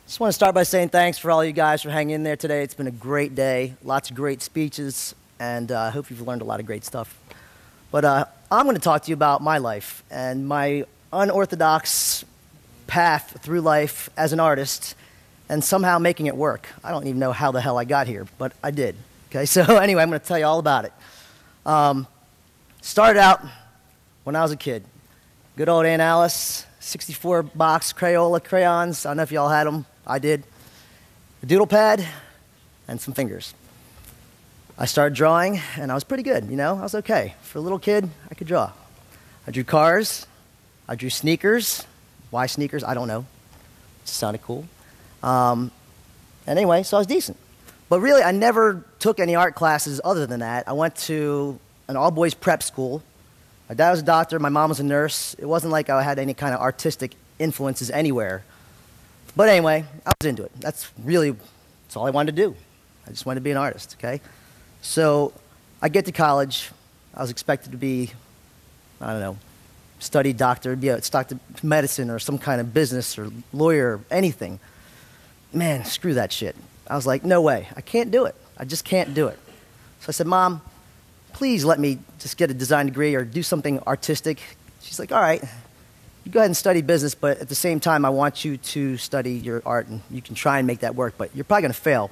Just want to start by saying thanks for all you guys for hanging in there today. It's been a great day, lots of great speeches, and I hope you've learned a lot of great stuff. But I'm going to talk to you about my life and my unorthodox path through life as an artist and somehow making it work. I don't even know how the hell I got here, but I did. Okay, so anyway, I'm going to tell you all about it. Started out when I was a kid. Good old Aunt Alice, 64-box Crayola crayons. I don't know if y'all had them. I did. A doodle pad and some fingers. I started drawing, and I was pretty good, you know? I was okay. For a little kid, I could draw. I drew cars. I drew sneakers. Why sneakers? I don't know. It just sounded cool. And anyway, so I was decent. But really, I never took any art classes other than that. I went to an all-boys prep school. My dad was a doctor. My mom was a nurse. It wasn't like I had any kind of artistic influences anywhere. But anyway, I was into it. That's all I wanted to do. I just wanted to be an artist, okay? So I get to college. I was expected to be, I don't know, study doctor, doctor medicine or some kind of business or lawyer or anything. Man, screw that shit. I was like, no way. I can't do it. I just can't do it. So I said, Mom, please let me just get a design degree or do something artistic. She's like, all right, you go ahead and study business, but at the same time, I want you to study your art, and you can try and make that work, but you're probably going to fail.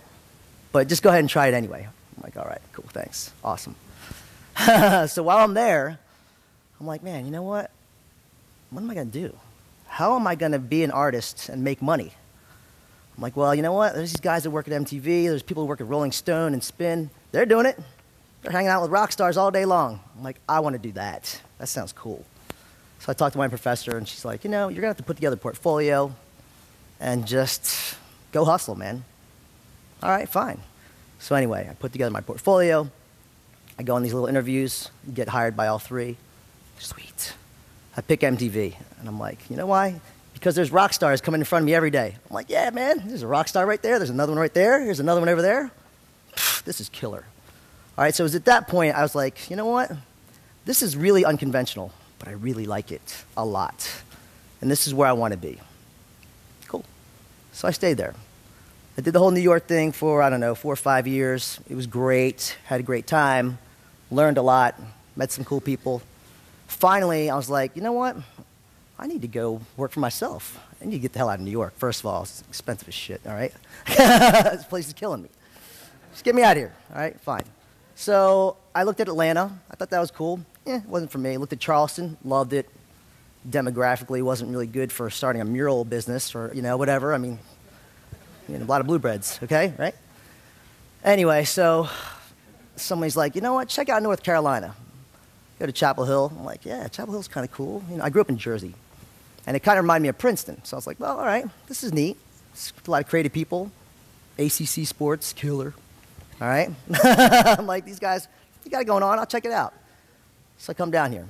But just go ahead and try it anyway. I'm like, all right, cool, thanks. Awesome. So while I'm there, I'm like, man, you know what? What am I going to do? How am I going to be an artist and make money? I'm like, well, you know what? There's these guys that work at MTV. There's people who work at Rolling Stone and Spin. They're doing it. They're hanging out with rock stars all day long. I'm like, I want to do that. That sounds cool. So I talked to my professor, and she's like, you know, you're going to have to put together a portfolio and just go hustle, man. All right, fine. So anyway, I put together my portfolio. I go on these little interviews, get hired by all three. Sweet. I pick MTV, and I'm like, you know why? Because there's rock stars coming in front of me every day. I'm like, yeah, man, there's a rock star right there. There's another one right there. Here's another one over there. Pfft, this is killer. All right, so it was at that point I was like, you know what? This is really unconventional, but I really like it a lot. And this is where I want to be. Cool. So I stayed there. I did the whole New York thing for, I don't know, 4 or 5 years. It was great. Had a great time. Learned a lot. Met some cool people. Finally, I was like, you know what? I need to go work for myself. I need to get the hell out of New York. First of all, it's expensive as shit, all right? This place is killing me. Just get me out of here, all right? Fine. So I looked at Atlanta. I thought that was cool. It wasn't for me. Looked at Charleston. Loved it. Demographically, wasn't really good for starting a mural business or, you know, whatever. I mean, a lot of blue breads, okay, right? Anyway, so somebody's like, you know what? Check out North Carolina. Go to Chapel Hill. I'm like, yeah, Chapel Hill's kind of cool. You know, I grew up in Jersey. And it kind of reminded me of Princeton. So I was like, well, all right, this is neat. It's a lot of creative people. ACC sports, killer. All right? I'm like, these guys, you got it going on. I'll check it out. So I come down here.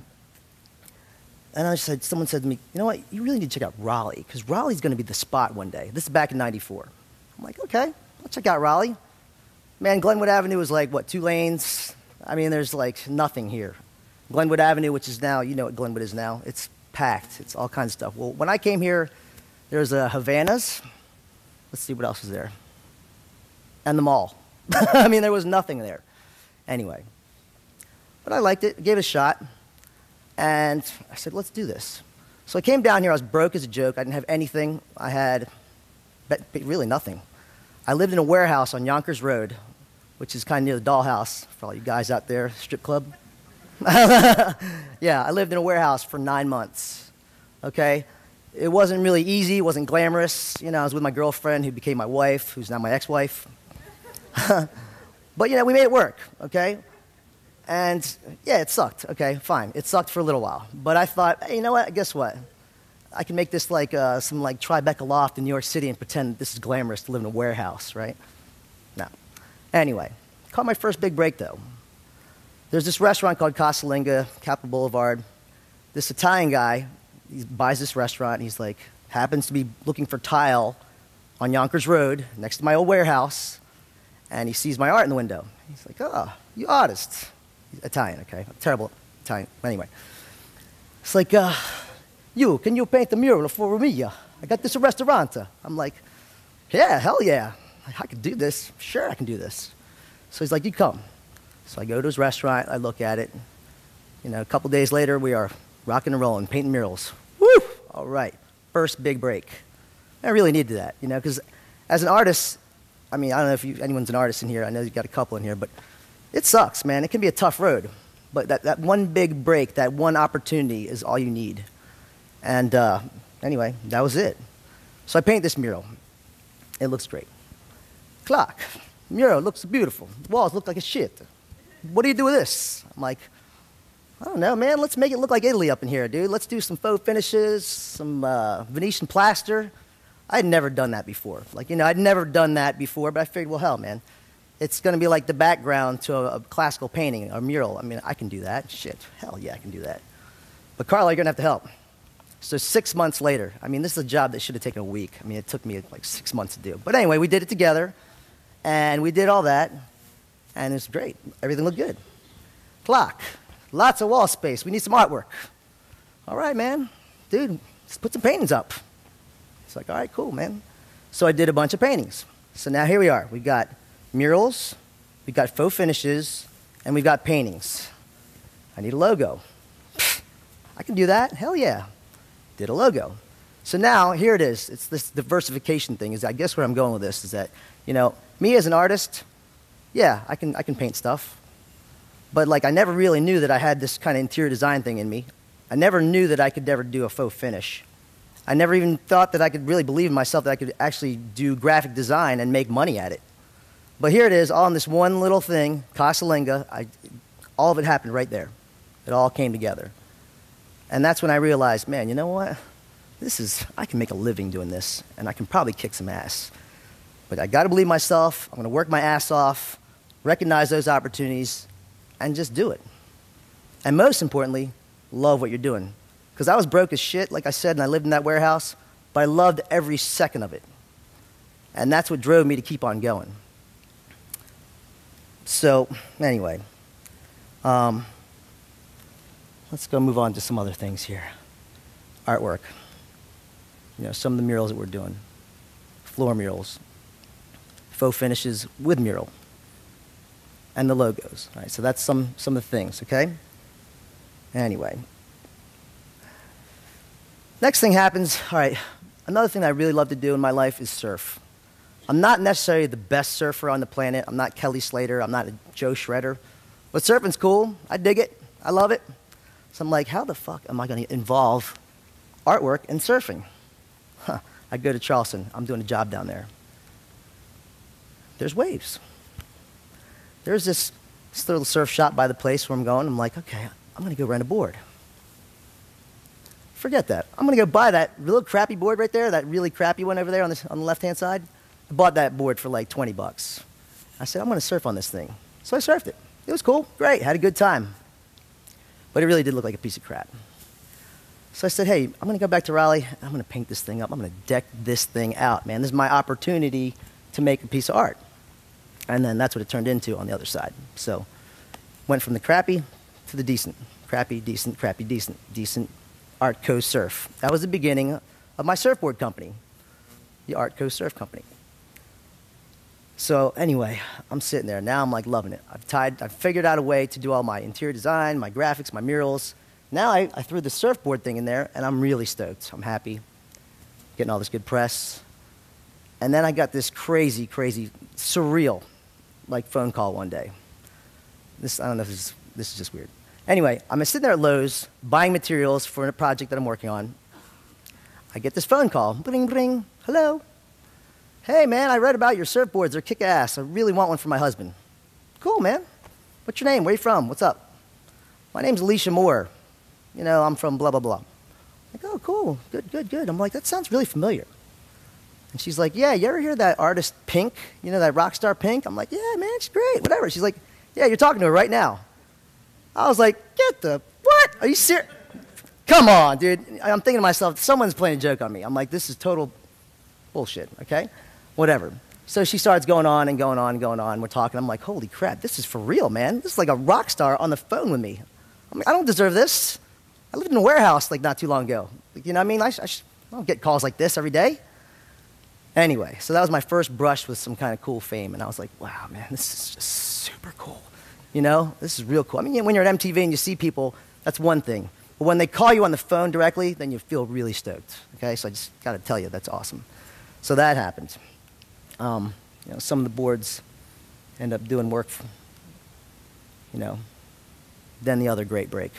And someone said to me, you know what, you really need to check out Raleigh, because Raleigh's going to be the spot one day. This is back in '94. I'm like, okay, I'll check out Raleigh. Man, Glenwood Avenue is like, what, 2 lanes? I mean, there's like nothing here. Glenwood Avenue, which is now, you know what Glenwood is now, it's packed. It's all kinds of stuff. Well, when I came here, there's a Havana's. Let's see what else was there. And the mall. I mean, there was nothing there. Anyway. But I liked it, gave it a shot. And I said, let's do this. So I came down here. I was broke as a joke. I didn't have anything. I had really nothing. I lived in a warehouse on Yonkers Road, which is kind of near the Dollhouse for all you guys out there, strip club. Yeah, I lived in a warehouse for 9 months, okay? It wasn't really easy. It wasn't glamorous. You know, I was with my girlfriend who became my wife, who's now my ex-wife. But, you know, we made it work, okay? And, yeah, it sucked. Okay, fine. It sucked for a little while. But I thought, hey, you know what? Guess what? I can make this like some like Tribeca loft in New York City and pretend this is glamorous to live in a warehouse, right? No. Anyway, caught my first big break, though. There's this restaurant called Casalinga, Capitol Boulevard. This Italian guy, he buys this restaurant. And he's like, happens to be looking for tile on Yonkers Road next to my old warehouse. And he sees my art in the window. He's like, oh, you artist. Italian, okay? Terrible Italian. Anyway. It's like, can you paint a mural for me? I got this restaurant. I'm like, yeah, hell yeah. I can do this. Sure, I can do this. So he's like, you come. So I go to his restaurant. I look at it. You know, a couple days later, we are rocking and rolling, painting murals. Woo! All right. First big break. I really needed that, you know, because as an artist, I mean, I don't know if anyone's an artist in here. I know you've got a couple in here, but it sucks, man. It can be a tough road. But that one big break, that one opportunity is all you need. And anyway, that was it. So I paint this mural. It looks great. Clock. Mural looks beautiful. The walls look like a shit. What do you do with this? I'm like, I don't know, man. Let's make it look like Italy up in here, dude. Let's do some faux finishes, some Venetian plaster. I had never done that before. Like, you know, I'd never done that before, but I figured, well, hell, man. It's going to be like the background to a classical painting, a mural. I mean, I can do that. Shit. Hell yeah, I can do that. But Carla, you're going to have to help. So 6 months later, I mean, this is a job that should have taken a week. I mean, it took me like 6 months to do. But anyway, we did it together, and we did all that, and it was great. Everything looked good. Clock. Lots of wall space. We need some artwork. All right, man. Dude, let's put some paintings up. It's like, all right, cool, man. So I did a bunch of paintings. So now here we are. We've got murals, we've got faux finishes, and we've got paintings. I need a logo. I can do that. Hell yeah. Did a logo. So now, here it is. It's this diversification thing. I guess where I'm going with this is that, you know, me as an artist, yeah, I can paint stuff. But like, I never really knew that I had this kind of interior design thing in me. I never knew that I could ever do a faux finish. I never even thought that I could really believe in myself that I could actually do graphic design and make money at it. But here it is, all in this one little thing, Casalinga. All of it happened right there. It all came together. And that's when I realized, man, you know what? I can make a living doing this, and I can probably kick some ass. But I got to believe myself. I'm going to work my ass off, recognize those opportunities, and just do it. And most importantly, love what you're doing. Because I was broke as shit, like I said, and I lived in that warehouse, but I loved every second of it. And that's what drove me to keep on going. So, anyway, let's go move on to some other things here. Artwork. You know, some of the murals that we're doing. Floor murals. Faux finishes with mural. And the logos. All right, so that's some of the things, okay? Anyway. Next thing happens, all right, another thing that I really love to do in my life is surf. I'm not necessarily the best surfer on the planet. I'm not Kelly Slater. I'm not a Joe Shredder. But surfing's cool. I dig it. I love it. So I'm like, how the fuck am I going to involve artwork and surfing? I go to Charleston. I'm doing a job down there. There's waves. There's this little surf shop by the place where I'm going. I'm like, okay, I'm going to go rent a board. Forget that. I'm going to go buy that little crappy board right there, that really crappy one over there on the left-hand side. I bought that board for like 20 bucks. I said, I'm going to surf on this thing. So I surfed it. It was cool. Great. Had a good time. But it really did look like a piece of crap. So I said, hey, I'm going to go back to Raleigh. I'm going to paint this thing up. I'm going to deck this thing out, man. This is my opportunity to make a piece of art. And then that's what it turned into on the other side. So went from the crappy to the decent. Crappy, decent, crappy, decent. Decent. Art Co Surf. That was the beginning of my surfboard company, the Art Co Surf Company. So anyway, I'm sitting there. Now I'm like loving it. I've figured out a way to do all my interior design, my graphics, my murals. Now I threw the surfboard thing in there, and I'm really stoked. I'm happy, getting all this good press. And then I got this crazy, crazy, surreal, like phone call one day. I don't know if this is just weird. Anyway, I'm sitting there at Lowe's buying materials for a project that I'm working on. I get this phone call. Bling, bling. Hello. Hey, man, I read about your surfboards. They're kick-ass. I really want one for my husband. Cool, man. What's your name? Where are you from? What's up? My name's Alicia Moore. You know, I'm from blah, blah, blah. I'm like, oh, cool. Good, good, good. I'm like, that sounds really familiar. And she's like, yeah, you ever hear that artist Pink? You know, that rock star Pink? I'm like, yeah, man, she's great. Whatever. She's like, yeah, you're talking to her right now. I was like, what? Are you serious? Come on, dude. I'm thinking to myself, someone's playing a joke on me. I'm like, this is total bullshit, okay? Whatever. So she starts going on and going on and going on. We're talking. I'm like, holy crap, this is for real, man. This is like a rock star on the phone with me. I mean, I don't deserve this. I lived in a warehouse like not too long ago. You know what I mean? I don't get calls like this every day. Anyway, so that was my first brush with some kind of cool fame, and I was like, wow, man, this is just super cool. You know, this is real cool. I mean, when you're at MTV and you see people, that's one thing. But when they call you on the phone directly, then you feel really stoked. Okay, so I just got to tell you, that's awesome. So that happened. You know, some of the boards end up doing work, you know, then the other great break.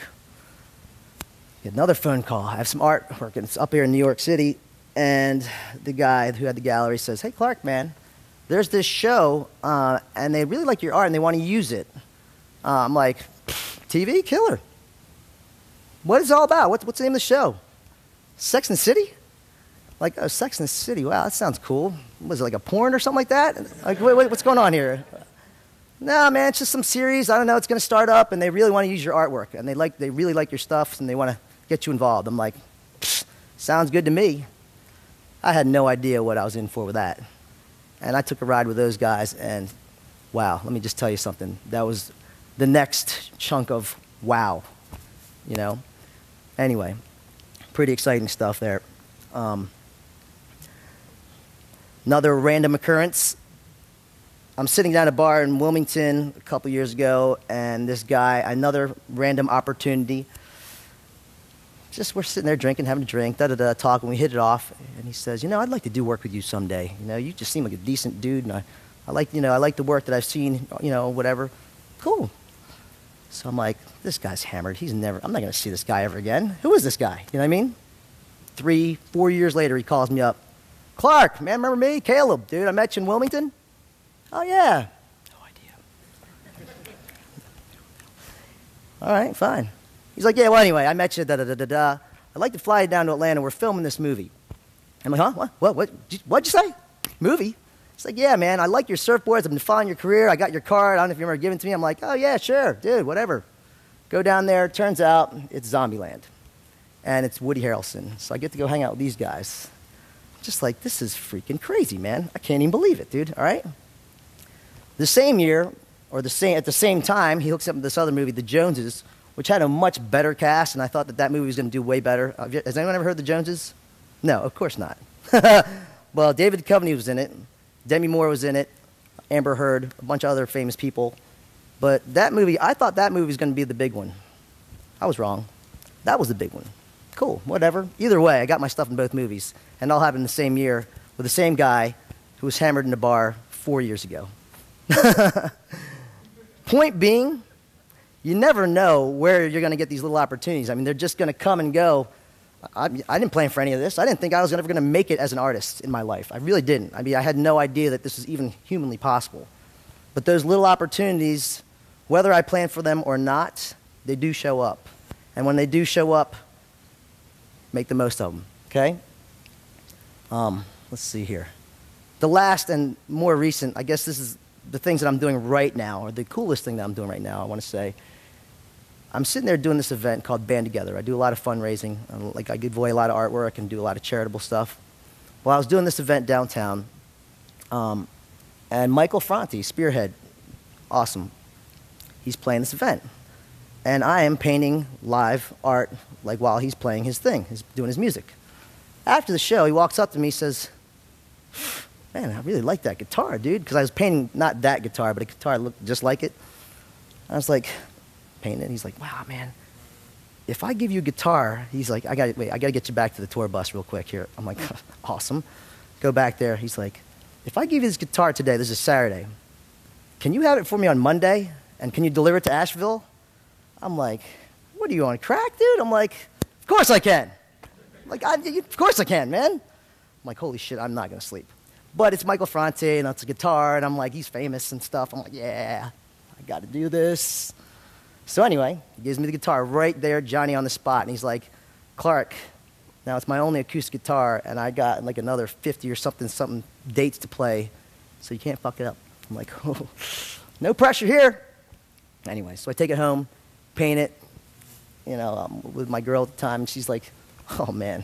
Get another phone call. I have some artwork, and it's up here in New York City, and the guy who had the gallery says, hey, Clark, man, there's this show, and they really like your art, and they want to use it. I'm like, TV? Killer. What is it all about? What's the name of the show? Sex and the City? Like, oh, Sex and the City. Wow, that sounds cool. Was it like a porn or something like that? Like, wait, what's going on here? No, man, it's just some series. I don't know. It's going to start up, and they really want to use your artwork, and they really like your stuff, and they want to get you involved. I'm like, sounds good to me. I had no idea what I was in for with that. And I took a ride with those guys, and wow, let me just tell you something. That was the next chunk of wow, you know? Anyway, pretty exciting stuff there. Another random occurrence. I'm sitting down at a bar in Wilmington a couple years ago, and this guy, another random opportunity, just we're sitting there drinking, having a drink, talking, we hit it off, and he says, you know, I'd like to do work with you someday. You know, you just seem like a decent dude, and I like the work that I've seen, you know, whatever. Cool. So I'm like, this guy's hammered. I'm not going to see this guy ever again. Who is this guy? You know what I mean? 3, 4 years later, he calls me up. Clark, man, remember me? Caleb, dude, I met you in Wilmington. Oh, yeah. No idea. All right, fine. He's like, yeah, well, anyway, I met you, da-da-da-da-da. I'd like to fly you down to Atlanta. We're filming this movie. I'm like, huh? What'd you say? Movie? He's like, yeah, man, I like your surfboards. I've been following your career. I got your card. I don't know if you remember giving it to me. I'm like, oh, yeah, sure, dude, whatever. Go down there. Turns out it's Zombieland. And it's Woody Harrelson. So I get to go hang out with these guys. Just like, this is freaking crazy, man. I can't even believe it, dude, all right? The same year, or at the same time, he hooks up with this other movie, The Joneses, which had a much better cast, and I thought that movie was going to do way better. Has anyone ever heard The Joneses? No, of course not. Well, David Duchovny was in it. Demi Moore was in it. Amber Heard, a bunch of other famous people. But that movie, I thought that movie was going to be the big one. I was wrong. That was the big one. Cool, whatever. Either way, I got my stuff in both movies. And it all happened the same year with the same guy who was hammered in a bar 4 years ago. Point being, you never know where you're going to get these little opportunities. I mean, they're just going to come and go. I didn't plan for any of this. I didn't think I was ever going to make it as an artist in my life. I really didn't. I mean, I had no idea that this was even humanly possible. But those little opportunities, whether I plan for them or not, they do show up. And when they do show up, make the most of them, okay? Let's see here. The last and more recent, I guess this is the things that I'm doing right now, or the coolest thing that I'm doing right now, I want to say. I'm sitting there doing this event called Band Together. I do a lot of fundraising. I give away a lot of artwork and do a lot of charitable stuff. Well, I was doing this event downtown, and Michael Franti, Spearhead, awesome. He's playing this event. And I am painting live art like while he's playing his thing, he's doing his music. After the show, he walks up to me and says, man, I really like that guitar, dude. Because I was painting not that guitar, but a guitar that looked just like it. I was like, painting it. He's like, wow, man, if I give you a guitar, he's like, I got to get you back to the tour bus real quick here. I'm like, awesome. Go back there. He's like, if I give you this guitar today, this is Saturday, can you have it for me on Monday? And can you deliver it to Asheville? I'm like, what are you on crack, dude? I'm like, of course I can. Of course I can, man. I'm like, holy shit, I'm not going to sleep. But it's Michael Franti, and it's a guitar, and I'm like, he's famous and stuff. I'm like, yeah, I got to do this. So anyway, he gives me the guitar right there, Johnny on the spot, and he's like, Clark, now it's my only acoustic guitar, and I got like another 50 or something dates to play, so you can't fuck it up. I'm like, oh, no pressure here. Anyway, so I take it home, paint it, you know, with my girl at the time, and she's like, oh man,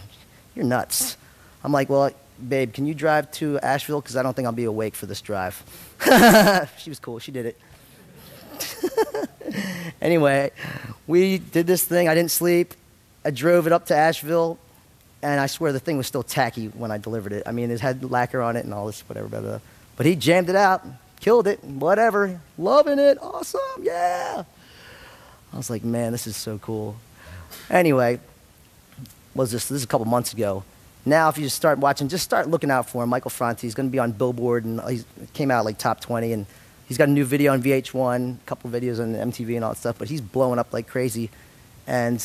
you're nuts. I'm like, well, babe, can you drive to Asheville? Because I don't think I'll be awake for this drive. She was cool, she did it. Anyway, we did this thing, I didn't sleep. I drove it up to Asheville, And I swear the thing was still tacky when I delivered it. I mean, it had lacquer on it and all this, whatever, blah, blah. But he jammed it out, killed it, whatever. Loving it, awesome, yeah. I was like, man, this is so cool. Anyway, this is a couple months ago. Now, if you just start watching, just start looking out for him. Michael Franti, he's going to be on Billboard, and he came out like top 20, and he's got a new video on VH1, a couple videos on MTV and all that stuff, but he's blowing up like crazy. And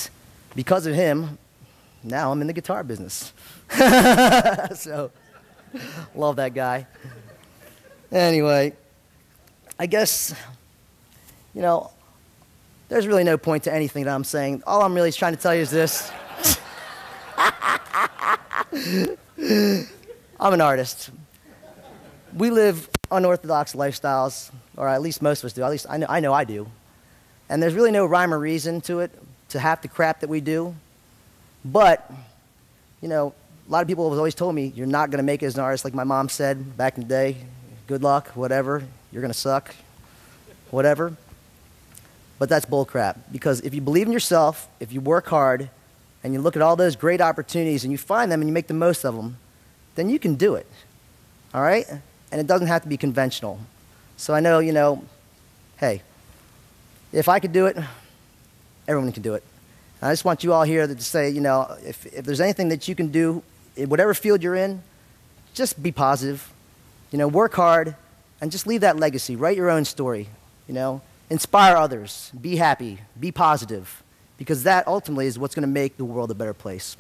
because of him, now I'm in the guitar business. So, love that guy. Anyway, I guess, you know, there's really no point to anything that I'm saying. All I'm really trying to tell you is this. I'm an artist. We live unorthodox lifestyles, or at least most of us do. At least I know I do. And there's really no rhyme or reason to it, to half the crap that we do. But, you know, a lot of people have always told me, you're not going to make it as an artist. Like my mom said back in the day, good luck, whatever, you're going to suck, whatever. But that's bull crap. Because if you believe in yourself, if you work hard, and you look at all those great opportunities, and you find them and you make the most of them, then you can do it, all right? And it doesn't have to be conventional. So I know, you know, hey, if I could do it, everyone can do it. And I just want you all here to say, you know, if there's anything that you can do, in whatever field you're in, just be positive. You know, work hard, and just leave that legacy. Write your own story, you know. Inspire others. Be happy. Be positive. Because that ultimately is what's going to make the world a better place.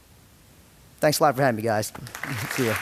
Thanks a lot for having me, guys. See ya.